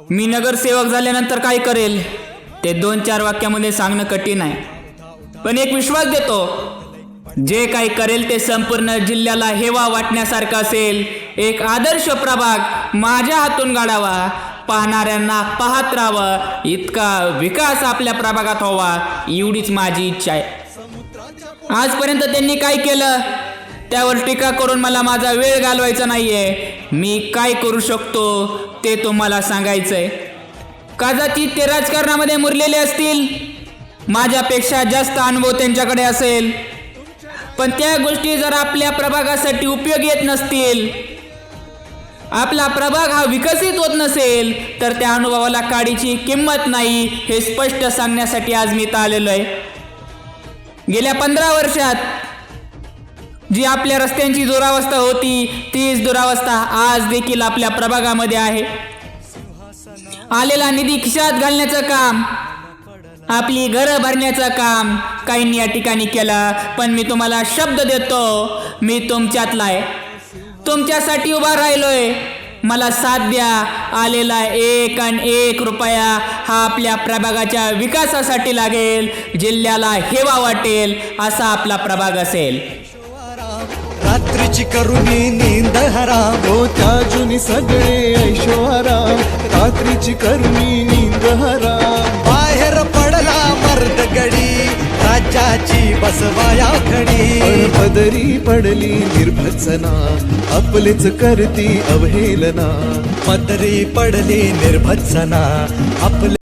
मी नगरसेवक झाल्यानंतर काय करेल ते 2-4 वाक्यामध्ये सांगणं कठीण आहे, पण एक विश्वास देतो, जे काही करेल ते संपूर्ण जिल्ह्याला हेवा वाटण्यासारखं असेल. एक आदर्श प्रभाग माझ्या हातून गाडावा, पाहणाऱ्यांना पाहत राहावं, इतका विकास आपल्या प्रभागात व्हावा, एवढीच माझी इच्छा आहे. आजपर्यंत त्यांनी काय केलं त्यावर टीका करून मला माझा वेळ घालवायचा नाहीये. मी काय करू शकतो ते तुम्हाला सांगायचंय. कदाचित ते राजकारणामध्ये मुरलेले असतील, माझ्यापेक्षा जास्त अनुभव त्यांच्याकडे असेल, पण त्या गोष्टी जर आपल्या प्रभागासाठी उपयोगी येत नसतील, आपला प्रभाग हा विकसित होत नसेल, तर त्या अनुभवाला काडीची किंमत नाही हे स्पष्ट सांगण्यासाठी आज मी इथं आलेलो आहे. गेल्या 15 वर्षात जी आपल्या रस्त्यांची दुरावस्था होती, तीच दुरावस्था आज देखील आपल्या प्रभागामध्ये आहे. आलेला निधी खिशात घालण्याचं काम, आपली घरं भरण्याचं काम काहींनी या ठिकाणी केलं, पण मी तुम्हाला शब्द देतो, मी तुमच्यातला आहे, तुमच्यासाठी उभा राहिलोय. मला साथ द्या. आलेला 1 रुपया हा आपल्या प्रभागाच्या विकासासाठी लागेल, जिल्ह्याला हेवा वाटेल असा आपला प्रभाग असेल. रात्रीची करुणी नींद हराम त्या जुनी सगळे ऐशोआराम. रात्रीची करुणी नींद हराम. बाहेर पडला मर्द गडी, राज्याची बसवाया खडी. पदरी पडली निर्भत्सना, आपलेच करती अवहेलना. पदरी पडली निर्भत्सना, आपले